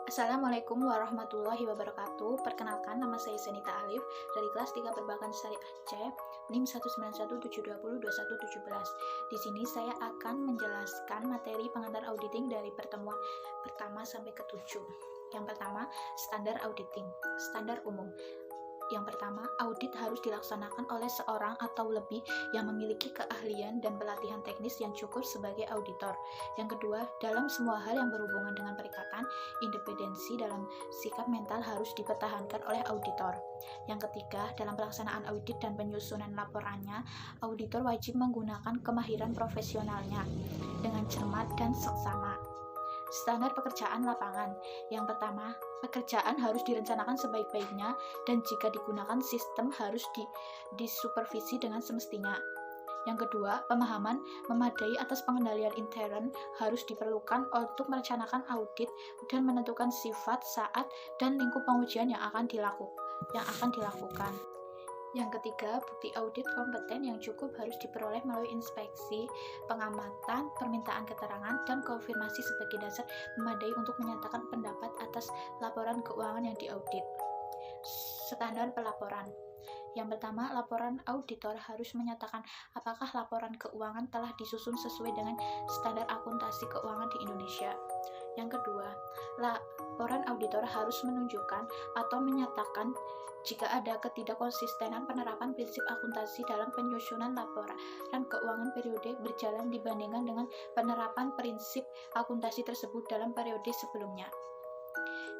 Assalamualaikum warahmatullahi wabarakatuh. Perkenalkan, nama saya Senita Alif dari kelas 3 Perbankan Syariah Aceh, NIM 19172202117. Di sini saya akan menjelaskan materi pengantar auditing dari pertemuan pertama sampai ke-7. Yang pertama, standar auditing, standar umum. Yang pertama, audit harus dilaksanakan oleh seorang atau lebih yang memiliki keahlian dan pelatihan teknis yang cukup sebagai auditor. Yang kedua, dalam semua hal yang berhubungan dengan perikatan, independensi dalam sikap mental harus dipertahankan oleh auditor. Yang ketiga, dalam pelaksanaan audit dan penyusunan laporannya, auditor wajib menggunakan kemahiran profesionalnya dengan cermat dan seksama. Standar pekerjaan lapangan. Yang pertama, pekerjaan harus direncanakan sebaik-baiknya dan jika digunakan sistem harus disupervisi dengan semestinya. Yang kedua, pemahaman memadai atas pengendalian intern harus diperlukan untuk merencanakan audit dan menentukan sifat, saat, dan lingkup pengujian yang akan dilakukan. Yang ketiga, bukti audit kompeten yang cukup harus diperoleh melalui inspeksi, pengamatan, permintaan keterangan, dan konfirmasi sebagai dasar memadai untuk menyatakan pendapat atas laporan keuangan yang diaudit. Standar pelaporan. Yang pertama, laporan auditor harus menyatakan apakah laporan keuangan telah disusun sesuai dengan standar akuntansi keuangan di Indonesia. Yang kedua, laporan auditor harus menunjukkan atau menyatakan jika ada ketidakkonsistenan penerapan prinsip akuntansi dalam penyusunan laporan keuangan periode berjalan dibandingkan dengan penerapan prinsip akuntansi tersebut dalam periode sebelumnya.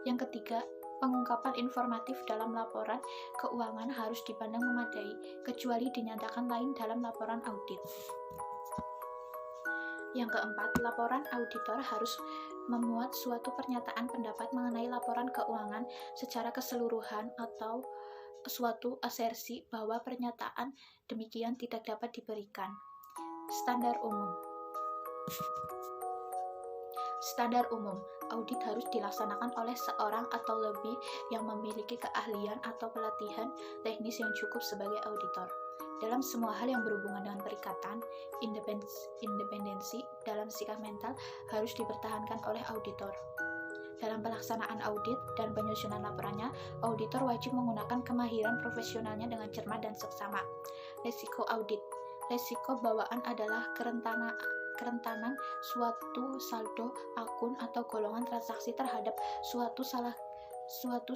Yang ketiga, pengungkapan informatif dalam laporan keuangan harus dipandang memadai, kecuali dinyatakan lain dalam laporan audit. Yang keempat, laporan auditor harus memuat suatu pernyataan pendapat mengenai laporan keuangan secara keseluruhan atau suatu asersi bahwa pernyataan demikian tidak dapat diberikan. Standar umum. Standar umum, audit harus dilaksanakan oleh seorang atau lebih yang memiliki keahlian atau pelatihan teknis yang cukup sebagai auditor. Dalam semua hal yang berhubungan dengan perikatan, independensi dalam sikap mental harus dipertahankan oleh auditor. Dalam pelaksanaan audit dan penyusunan laporannya, auditor wajib menggunakan kemahiran profesionalnya dengan cermat dan seksama. Risiko audit. Risiko bawaan adalah kerentanan suatu saldo, akun, atau golongan transaksi terhadap suatu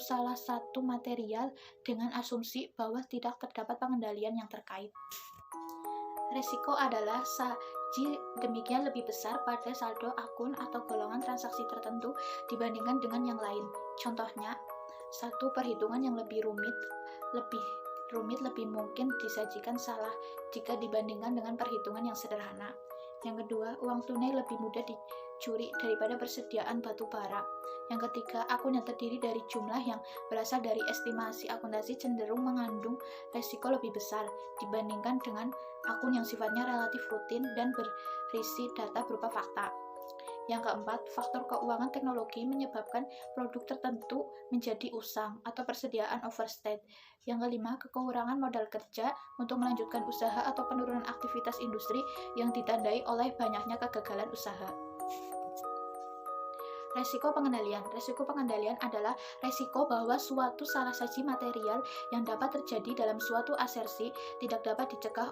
salah satu material dengan asumsi bahwa tidak terdapat pengendalian yang terkait. Risiko adalah saji demikian lebih besar pada saldo, akun, atau golongan transaksi tertentu dibandingkan dengan yang lain. Contohnya, satu perhitungan yang lebih rumit lebih mungkin disajikan salah jika dibandingkan dengan perhitungan yang sederhana. Yang kedua, uang tunai lebih mudah dicuri daripada persediaan batu bara. Yang ketiga, akun yang terdiri dari jumlah yang berasal dari estimasi akuntansi cenderung mengandung resiko lebih besar dibandingkan dengan akun yang sifatnya relatif rutin dan berisi data berupa fakta. Yang keempat, faktor keuangan teknologi menyebabkan produk tertentu menjadi usang atau persediaan overstate. Yang kelima, kekurangan modal kerja untuk melanjutkan usaha atau penurunan aktivitas industri yang ditandai oleh banyaknya kegagalan usaha. Resiko pengendalian. Resiko pengendalian adalah resiko bahwa suatu salah saji material yang dapat terjadi dalam suatu asersi tidak dapat dicegah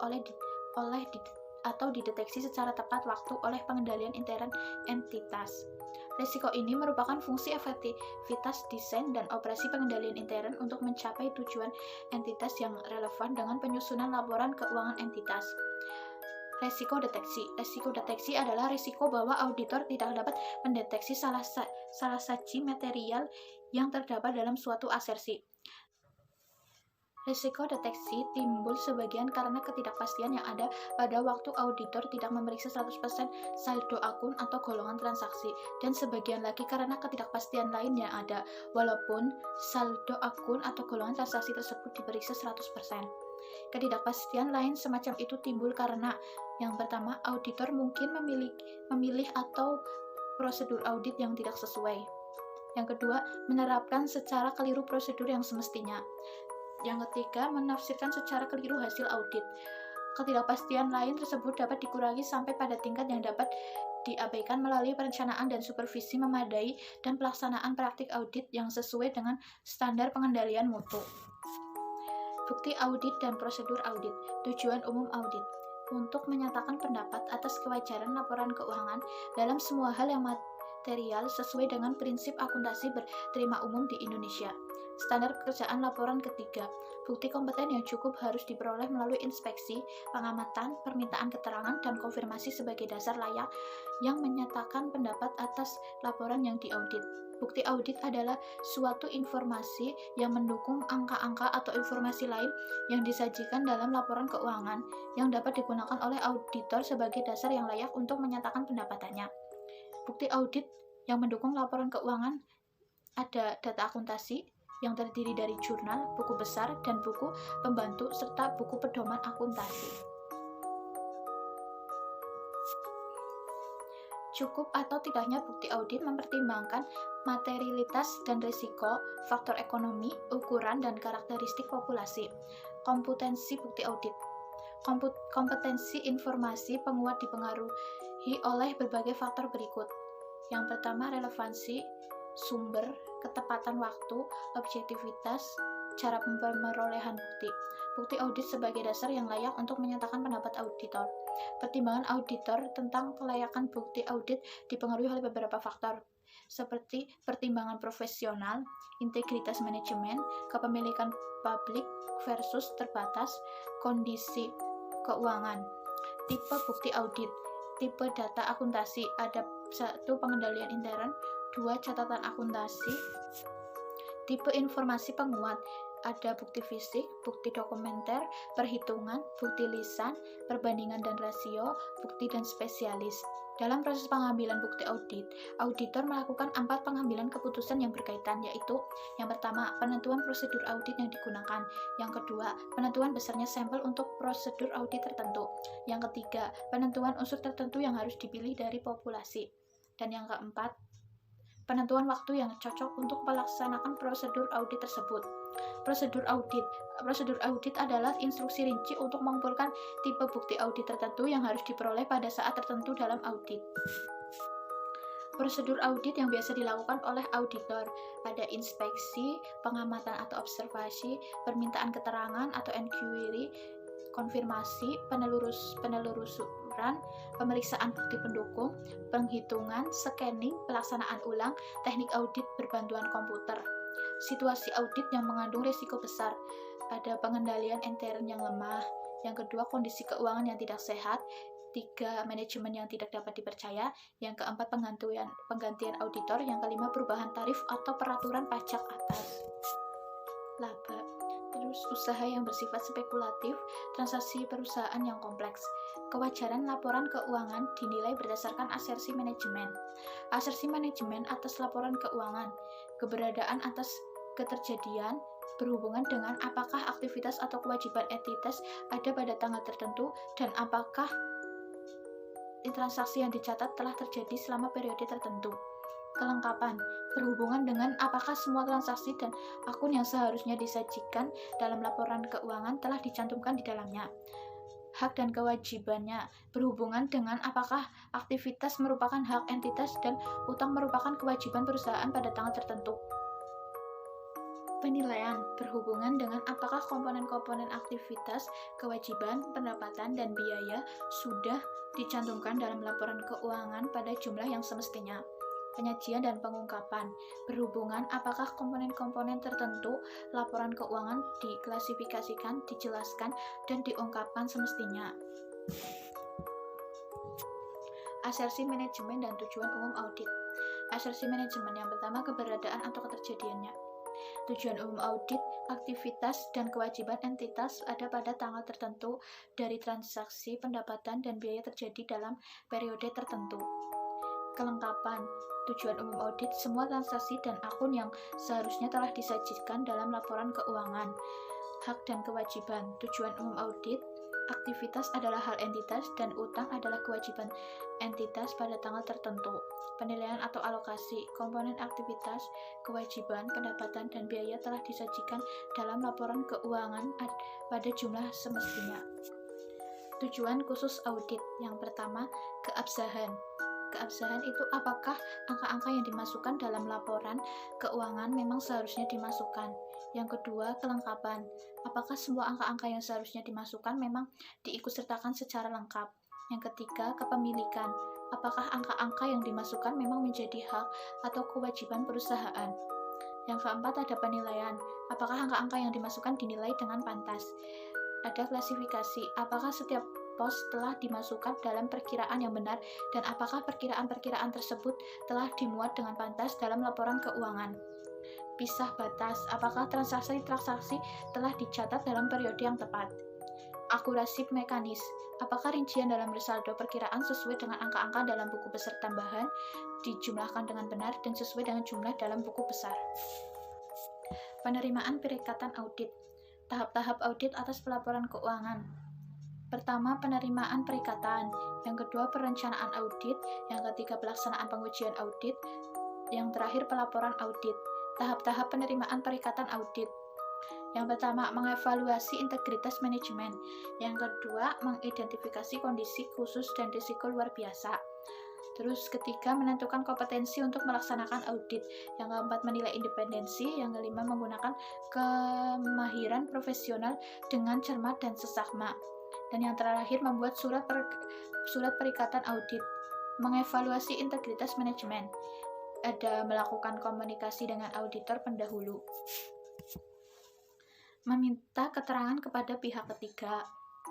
atau dideteksi secara tepat waktu oleh pengendalian intern entitas. Risiko ini merupakan fungsi efektivitas desain dan operasi pengendalian intern untuk mencapai tujuan entitas yang relevan dengan penyusunan laporan keuangan entitas. Risiko deteksi. Risiko deteksi adalah risiko bahwa auditor tidak dapat mendeteksi salah saji material yang terdapat dalam suatu asersi. Risiko deteksi timbul sebagian karena ketidakpastian yang ada pada waktu auditor tidak memeriksa 100% saldo akun atau golongan transaksi, dan sebagian lagi karena ketidakpastian lain yang ada, walaupun saldo akun atau golongan transaksi tersebut diperiksa 100%. Ketidakpastian lain semacam itu timbul karena, yang pertama, auditor mungkin memilih atau prosedur audit yang tidak sesuai. Yang kedua, menerapkan secara keliru prosedur yang semestinya. Yang ketiga, menafsirkan secara keliru hasil audit. Ketidakpastian lain tersebut dapat dikurangi sampai pada tingkat yang dapat diabaikan melalui perencanaan dan supervisi memadai dan pelaksanaan praktik audit yang sesuai dengan standar pengendalian mutu. Bukti audit dan prosedur audit. Tujuan umum audit untuk menyatakan pendapat atas kewajaran laporan keuangan dalam semua hal yang material sesuai dengan prinsip akuntansi berterima umum di Indonesia. Standar pekerjaan laporan ketiga. Bukti kompeten yang cukup harus diperoleh melalui inspeksi, pengamatan, permintaan keterangan, dan konfirmasi sebagai dasar layak yang menyatakan pendapat atas laporan yang diaudit. Bukti audit adalah suatu informasi yang mendukung angka-angka atau informasi lain yang disajikan dalam laporan keuangan yang dapat digunakan oleh auditor sebagai dasar yang layak untuk menyatakan pendapatannya. Bukti audit yang mendukung laporan keuangan ada data akuntansi yang terdiri dari jurnal, buku besar, dan buku pembantu, serta buku pedoman akuntansi. Cukup atau tidaknya bukti audit mempertimbangkan materialitas dan risiko, faktor ekonomi, ukuran, dan karakteristik populasi. Kompetensi bukti audit. Kompetensi informasi penguat dipengaruhi oleh berbagai faktor berikut. Yang pertama, relevansi sumber, ketepatan waktu, objektivitas, cara pemerolehan bukti. Bukti audit sebagai dasar yang layak untuk menyatakan pendapat auditor. Pertimbangan auditor tentang kelayakan bukti audit dipengaruhi oleh beberapa faktor, seperti pertimbangan profesional, integritas manajemen, kepemilikan publik versus terbatas, kondisi keuangan. Tipe bukti audit. Tipe data akuntansi, ada 1. Pengendalian intern, 2. Catatan akuntansi. Tipe informasi penguat, ada bukti fisik, bukti dokumenter, perhitungan, bukti lisan, perbandingan dan rasio, bukti dan spesialis. Dalam proses pengambilan bukti audit, auditor melakukan 4 pengambilan keputusan yang berkaitan, yaitu yang pertama, penentuan prosedur audit yang digunakan, yang kedua, penentuan besarnya sampel untuk prosedur audit tertentu, yang ketiga, penentuan unsur tertentu yang harus dipilih dari populasi, dan yang keempat, penentuan waktu yang cocok untuk melaksanakan prosedur audit tersebut. Prosedur audit. Prosedur audit adalah instruksi rinci untuk mengumpulkan tipe bukti audit tertentu yang harus diperoleh pada saat tertentu dalam audit. Prosedur audit yang biasa dilakukan oleh auditor ada inspeksi, pengamatan atau observasi, permintaan keterangan atau inquiry, konfirmasi, penelusuran, pemeriksaan bukti pendukung, penghitungan, scanning, pelaksanaan ulang, teknik audit berbantuan komputer. Situasi audit yang mengandung risiko besar, ada pengendalian intern yang lemah, yang kedua kondisi keuangan yang tidak sehat, 3. Manajemen yang tidak dapat dipercaya, yang keempat penggantian auditor, yang kelima perubahan tarif atau peraturan pajak atas. Laba. Terus usaha yang bersifat spekulatif, transaksi perusahaan yang kompleks. Kewajaran laporan keuangan dinilai berdasarkan asersi manajemen. Asersi manajemen atas laporan keuangan, keberadaan atas keterjadian berhubungan dengan apakah aktivitas atau kewajiban entitas ada pada tanggal tertentu dan apakah transaksi yang dicatat telah terjadi selama periode tertentu. Kelengkapan berhubungan dengan apakah semua transaksi dan akun yang seharusnya disajikan dalam laporan keuangan telah dicantumkan di dalamnya. Hak dan kewajibannya berhubungan dengan apakah aktivitas merupakan hak entitas dan utang merupakan kewajiban perusahaan pada tanggal tertentu. Penilaian berhubungan dengan apakah komponen-komponen aktivitas, kewajiban, pendapatan, dan biaya sudah dicantumkan dalam laporan keuangan pada jumlah yang semestinya. Penyajian dan pengungkapan berhubungan apakah komponen-komponen tertentu laporan keuangan diklasifikasikan, dijelaskan, dan diungkapkan semestinya. Asersi manajemen dan tujuan umum audit. Asersi manajemen yang pertama, keberadaan atau keterjadiannya. Tujuan umum audit, aktivitas dan kewajiban entitas ada pada tanggal tertentu dari transaksi, pendapatan, dan biaya terjadi dalam periode tertentu. Kelengkapan. Tujuan umum audit, semua transaksi dan akun yang seharusnya telah disajikan dalam laporan keuangan. Hak dan kewajiban. Tujuan umum audit, aktivitas adalah hal entitas dan utang adalah kewajiban entitas pada tanggal tertentu. Penilaian atau alokasi, komponen aktivitas, kewajiban, pendapatan, dan biaya telah disajikan dalam laporan keuangan pada jumlah semestinya. Tujuan khusus audit. Yang pertama, keabsahan. keabsahan itu apakah angka-angka yang dimasukkan dalam laporan keuangan memang seharusnya dimasukkan. Yang kedua, kelengkapan. Apakah semua angka-angka yang seharusnya dimasukkan memang diikutsertakan secara lengkap. Yang ketiga, kepemilikan. Apakah angka-angka yang dimasukkan memang menjadi hak atau kewajiban perusahaan. Yang keempat, ada penilaian. Apakah angka-angka yang dimasukkan dinilai dengan pantas. Ada klasifikasi. Apakah setiap pos telah dimasukkan dalam perkiraan yang benar dan apakah perkiraan-perkiraan tersebut telah dimuat dengan pantas dalam laporan keuangan. Pisah batas. Apakah transaksi-transaksi telah dicatat dalam periode yang tepat. Akurasi mekanis. Apakah rincian dalam saldo perkiraan sesuai dengan angka-angka dalam buku besar tambahan dijumlahkan dengan benar dan sesuai dengan jumlah dalam buku besar. Penerimaan perikatan audit. Tahap-tahap audit atas pelaporan keuangan. Pertama, penerimaan perikatan. Yang kedua, perencanaan audit. Yang ketiga, pelaksanaan pengujian audit. Yang terakhir, pelaporan audit. Tahap-tahap penerimaan perikatan audit. Yang pertama, mengevaluasi integritas manajemen. Yang kedua, mengidentifikasi kondisi khusus dan risiko luar biasa. Terus ketiga, menentukan kompetensi untuk melaksanakan audit. Yang keempat, menilai independensi. Yang kelima, menggunakan kemahiran profesional dengan cermat dan seksama. Dan yang terakhir, membuat surat perikatan audit. Mengevaluasi integritas manajemen. Ada melakukan komunikasi dengan auditor pendahulu. Meminta keterangan kepada pihak ketiga.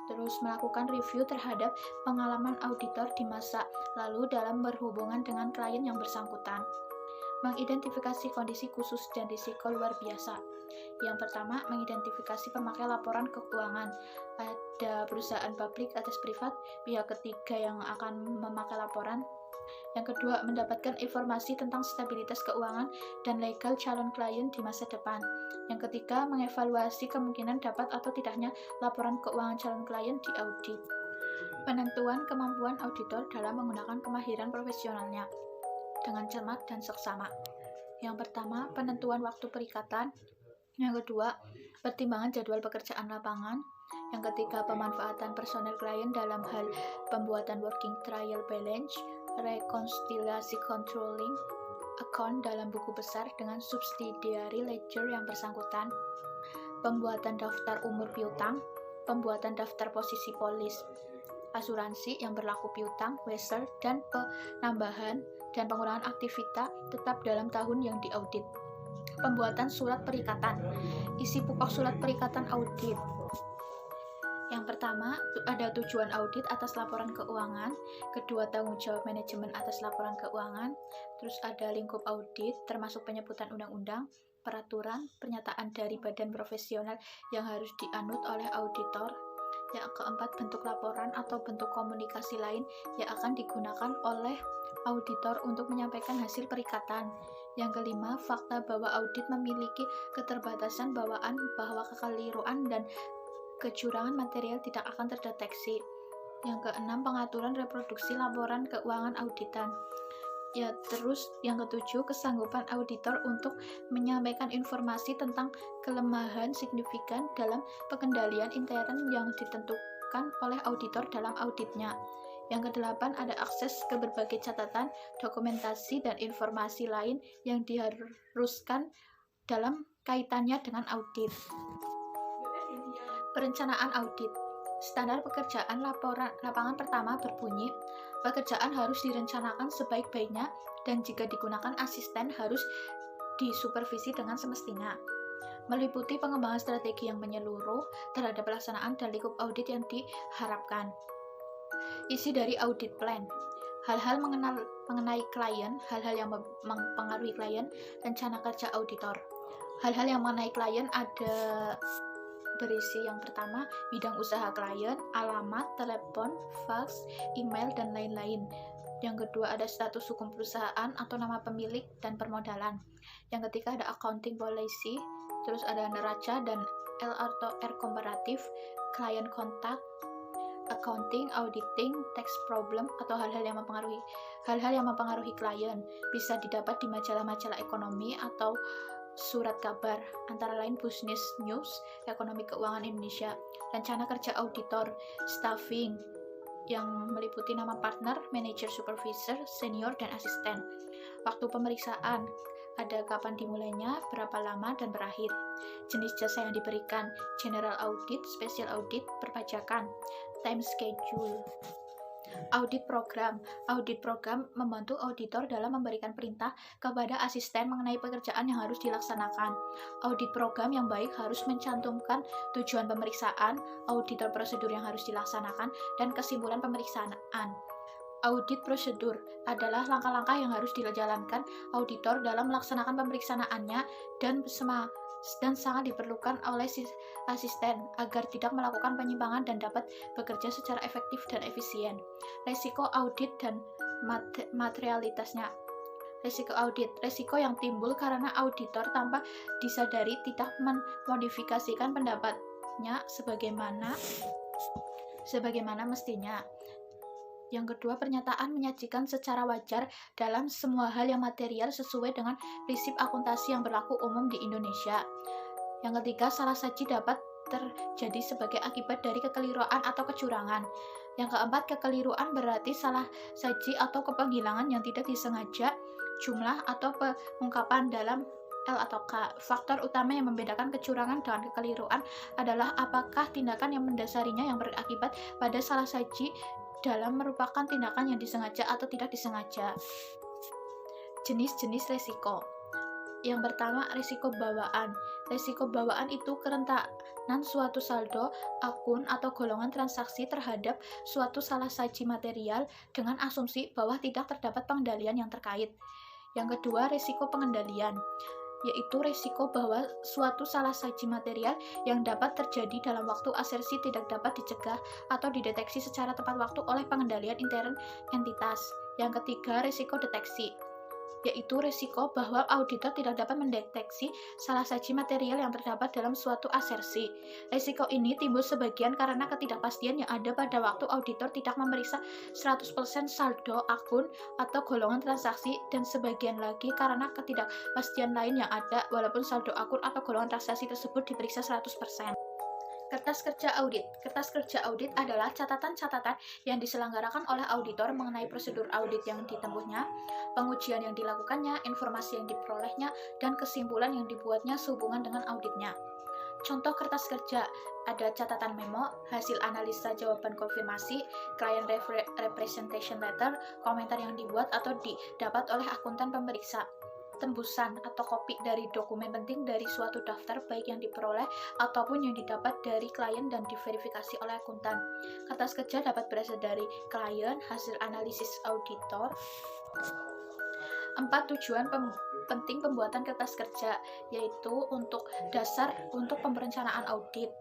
Terus melakukan review terhadap pengalaman auditor di masa lalu dalam berhubungan dengan klien yang bersangkutan. Mengidentifikasi kondisi khusus dan risiko luar biasa. Yang pertama, mengidentifikasi pemakai laporan keuangan. Ada perusahaan publik atas privat, pihak ketiga yang akan memakai laporan. Yang kedua, mendapatkan informasi tentang stabilitas keuangan dan legal calon klien di masa depan. Yang ketiga, mengevaluasi kemungkinan dapat atau tidaknya laporan keuangan calon klien diaudit. Penentuan kemampuan auditor dalam menggunakan kemahiran profesionalnya dengan cermat dan seksama. Yang pertama, penentuan waktu perikatan. Yang kedua, pertimbangan jadwal pekerjaan lapangan. Yang ketiga, pemanfaatan personel klien dalam hal pembuatan working trial balance, rekonsiliasi controlling account dalam buku besar dengan subsidiary ledger yang bersangkutan, pembuatan daftar umur piutang, pembuatan daftar posisi polis asuransi yang berlaku piutang, WESER, dan penambahan dan pengurangan aktivitas tetap dalam tahun yang diaudit. Pembuatan surat perikatan. Isi pokok surat perikatan audit. Yang pertama, ada tujuan audit atas laporan keuangan. Kedua, tanggung jawab manajemen atas laporan keuangan. Terus ada lingkup audit, termasuk penyebutan undang-undang, peraturan, pernyataan dari badan profesional yang harus dianut oleh auditor. Yang keempat, bentuk laporan atau bentuk komunikasi lain yang akan digunakan oleh auditor untuk menyampaikan hasil perikatan. Yang kelima, fakta bahwa audit memiliki keterbatasan bawaan bahwa kekeliruan dan kecurangan material tidak akan terdeteksi. Yang keenam, pengaturan reproduksi laporan keuangan auditan. Ya, terus yang ketujuh, kesanggupan auditor untuk menyampaikan informasi tentang kelemahan signifikan dalam pengendalian intern yang ditentukan oleh auditor dalam auditnya. Yang kedelapan, ada akses ke berbagai catatan, dokumentasi, dan informasi lain yang diharuskan dalam kaitannya dengan audit. Perencanaan audit. Standar pekerjaan lapangan pertama berbunyi, pekerjaan harus direncanakan sebaik-baiknya dan jika digunakan asisten harus disupervisi dengan semestinya. Meliputi pengembangan strategi yang menyeluruh terhadap pelaksanaan dan lingkup audit yang diharapkan. Isi dari audit plan. Hal-hal mengenai klien, hal-hal yang mempengaruhi klien, rencana kerja auditor. Hal-hal yang mengenai klien ada berisi yang pertama, bidang usaha klien, alamat, telepon, fax, email, dan lain-lain. Yang kedua, ada status hukum perusahaan atau nama pemilik dan permodalan. Yang ketiga, ada accounting policy, terus ada neraca dan L atau R komparatif, client contact, accounting, auditing, tax problem, atau hal-hal yang mempengaruhi klien. Bisa didapat di majalah-majalah ekonomi atau surat kabar, antara lain Business News, Ekonomi Keuangan Indonesia. Rencana kerja auditor, staffing, yang meliputi nama partner, manager, supervisor, senior, dan asisten. Waktu pemeriksaan, ada kapan dimulainya, berapa lama, dan berakhir. Jenis jasa yang diberikan, general audit, special audit, perpajakan. Time schedule. Audit program. Audit program membantu auditor dalam memberikan perintah kepada asisten mengenai pekerjaan yang harus dilaksanakan. Audit program yang baik harus mencantumkan tujuan pemeriksaan, auditor prosedur yang harus dilaksanakan, dan kesimpulan pemeriksaan. Audit prosedur adalah langkah-langkah yang harus dijalankan auditor dalam melaksanakan pemeriksaannya dan sangat diperlukan oleh asisten agar tidak melakukan penyimpangan dan dapat bekerja secara efektif dan efisien. Resiko audit dan materialitasnya. Resiko audit, resiko yang timbul karena auditor tanpa disadari tidak memodifikasikan pendapatnya sebagaimana mestinya. Yang kedua, pernyataan menyajikan secara wajar dalam semua hal yang material sesuai dengan prinsip akuntansi yang berlaku umum di Indonesia. Yang ketiga, salah saji dapat terjadi sebagai akibat dari kekeliruan atau kecurangan. Yang keempat, kekeliruan berarti salah saji atau kepenghilangan yang tidak disengaja, jumlah atau pengungkapan dalam L atau K. Faktor utama yang membedakan kecurangan dengan kekeliruan adalah apakah tindakan yang mendasarinya yang berakibat pada salah saji dalam merupakan tindakan yang disengaja atau tidak disengaja. Jenis-jenis resiko. Yang pertama, risiko bawaan. Risiko bawaan itu kerentanan suatu saldo, akun, atau golongan transaksi terhadap suatu salah saji material dengan asumsi bahwa tidak terdapat pengendalian yang terkait. Yang kedua, risiko pengendalian, yaitu risiko bahwa suatu salah saji material yang dapat terjadi dalam waktu asersi tidak dapat dicegah atau dideteksi secara tepat waktu oleh pengendalian intern entitas. Yang ketiga, risiko deteksi, yaitu risiko bahwa auditor tidak dapat mendeteksi salah saji material yang terdapat dalam suatu asersi. Risiko ini timbul sebagian karena ketidakpastian yang ada pada waktu auditor tidak memeriksa 100% saldo akun atau golongan transaksi, dan sebagian lagi karena ketidakpastian lain yang ada walaupun saldo akun atau golongan transaksi tersebut diperiksa 100%. Kertas kerja audit. Kertas kerja audit adalah catatan-catatan yang diselenggarakan oleh auditor mengenai prosedur audit yang ditempuhnya, pengujian yang dilakukannya, informasi yang diperolehnya, dan kesimpulan yang dibuatnya sehubungan dengan auditnya. Contoh kertas kerja, ada catatan memo, hasil analisa jawaban konfirmasi, client representation letter, komentar yang dibuat atau didapat oleh akuntan pemeriksa, tembusan atau kopi dari dokumen penting dari suatu daftar baik yang diperoleh ataupun yang didapat dari klien dan diverifikasi oleh akuntan. Kertas kerja dapat berasal dari klien, hasil analisis auditor. 4. Tujuan penting pembuatan kertas kerja, yaitu untuk dasar untuk perencanaan audit.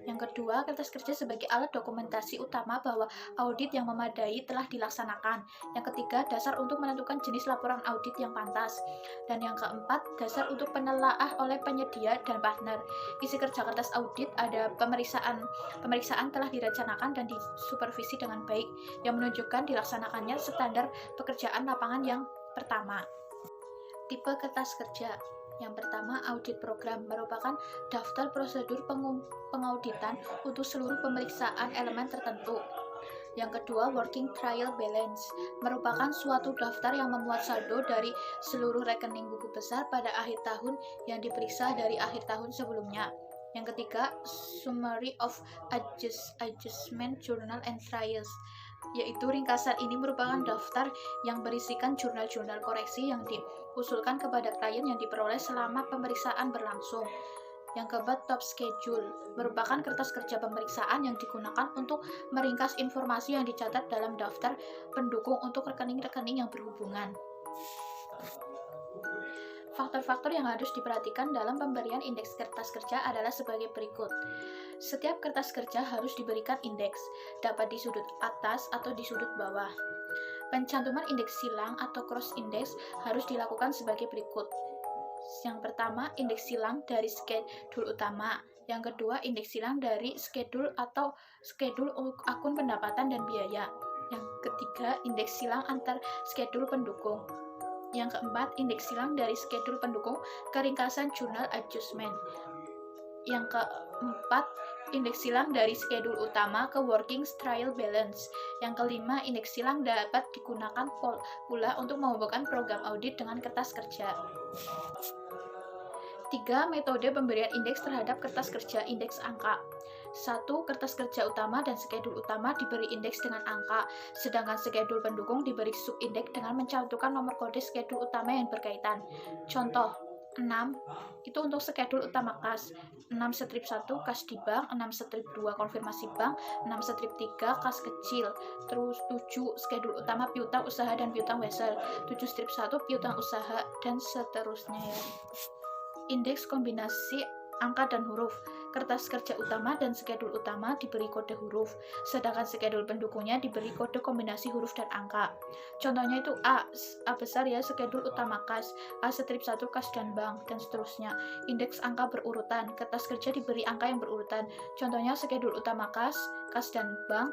Yang kedua, kertas kerja sebagai alat dokumentasi utama bahwa audit yang memadai telah dilaksanakan. Yang ketiga, dasar untuk menentukan jenis laporan audit yang pantas. Dan yang keempat, dasar untuk penelaah oleh penyedia dan partner. Isi kerja kertas audit ada pemeriksaan telah direncanakan dan disupervisi dengan baik, yang menunjukkan dilaksanakannya standar pekerjaan lapangan yang pertama. Tipe kertas kerja. Yang pertama, audit program merupakan daftar prosedur pengauditan untuk seluruh pemeriksaan elemen tertentu. Yang kedua, working trial balance merupakan suatu daftar yang memuat saldo dari seluruh rekening buku besar pada akhir tahun yang diperiksa dari akhir tahun sebelumnya. Yang ketiga, summary of adjustment journal and trials, yaitu ringkasan ini merupakan daftar yang berisikan jurnal-jurnal koreksi yang diusulkan kepada klien yang diperoleh selama pemeriksaan berlangsung. Yang keempat, top schedule merupakan kertas kerja pemeriksaan yang digunakan untuk meringkas informasi yang dicatat dalam daftar pendukung untuk rekening-rekening yang berhubungan. Faktor-faktor yang harus diperhatikan dalam pemberian indeks kertas kerja adalah sebagai berikut. Setiap kertas kerja harus diberikan indeks, dapat di sudut atas atau di sudut bawah. Pencantuman indeks silang atau cross index harus dilakukan sebagai berikut. Yang pertama, indeks silang dari schedule utama. Yang kedua, indeks silang dari schedule atau schedule akun pendapatan dan biaya. Yang ketiga, indeks silang antar schedule pendukung. Yang keempat, indeks silang dari schedule pendukung ke ringkasan journal adjustment. Yang keempat, indeks silang dari skedul utama ke working trial balance. Yang kelima, indeks silang dapat digunakan pula untuk menghubungkan program audit dengan kertas kerja. 3. Metode pemberian indeks terhadap kertas kerja indeks angka. 1. Kertas kerja utama dan skedul utama diberi indeks dengan angka, sedangkan skedul pendukung diberi subindeks dengan mencantumkan nomor kode skedul utama yang berkaitan. Contoh, 6 itu untuk skedul utama kas, 6 strip 1 kas di bank, 6 strip 2 konfirmasi bank, 6 strip 3 kas kecil, terus 7 skedul utama piutang usaha dan piutang wesel, 7 strip 1 piutang usaha, dan seterusnya ya. Indeks kombinasi angka dan huruf. Kertas kerja utama dan skedul utama diberi kode huruf, sedangkan skedul pendukungnya diberi kode kombinasi huruf dan angka. Contohnya itu A besar ya, skedul utama kas, A strip 1 kas dan bank, dan seterusnya. Indeks angka berurutan. Kertas kerja diberi angka yang berurutan. Contohnya skedul utama kas dan bank,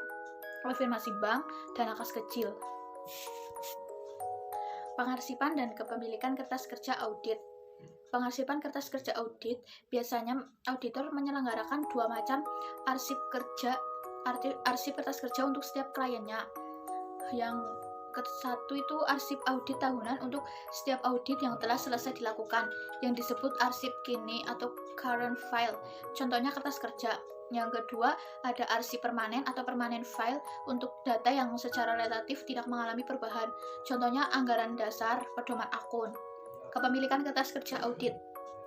konfirmasi bank, dan kas kecil. Pengarsipan dan kepemilikan kertas kerja audit. Pengarsipan kertas kerja audit, biasanya auditor menyelenggarakan dua macam arsip kertas kerja untuk setiap kliennya. Yang satu itu arsip audit tahunan untuk setiap audit yang telah selesai dilakukan, yang disebut arsip kini atau current file. Contohnya kertas kerja. Yang kedua, ada arsip permanen atau permanent file untuk data yang secara relatif tidak mengalami perubahan. Contohnya anggaran dasar, pedoman akun. Kepemilikan kertas kerja audit.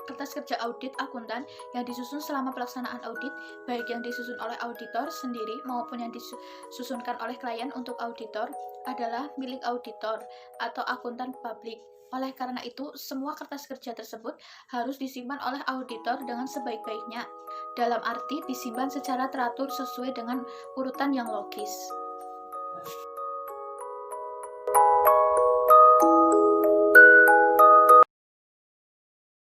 Kertas kerja audit akuntan yang disusun selama pelaksanaan audit, baik yang disusun oleh auditor sendiri maupun yang disusunkan oleh klien untuk auditor, adalah milik auditor atau akuntan publik. Oleh karena itu, semua kertas kerja tersebut harus disimpan oleh auditor dengan sebaik-baiknya, dalam arti disimpan secara teratur sesuai dengan urutan yang logis.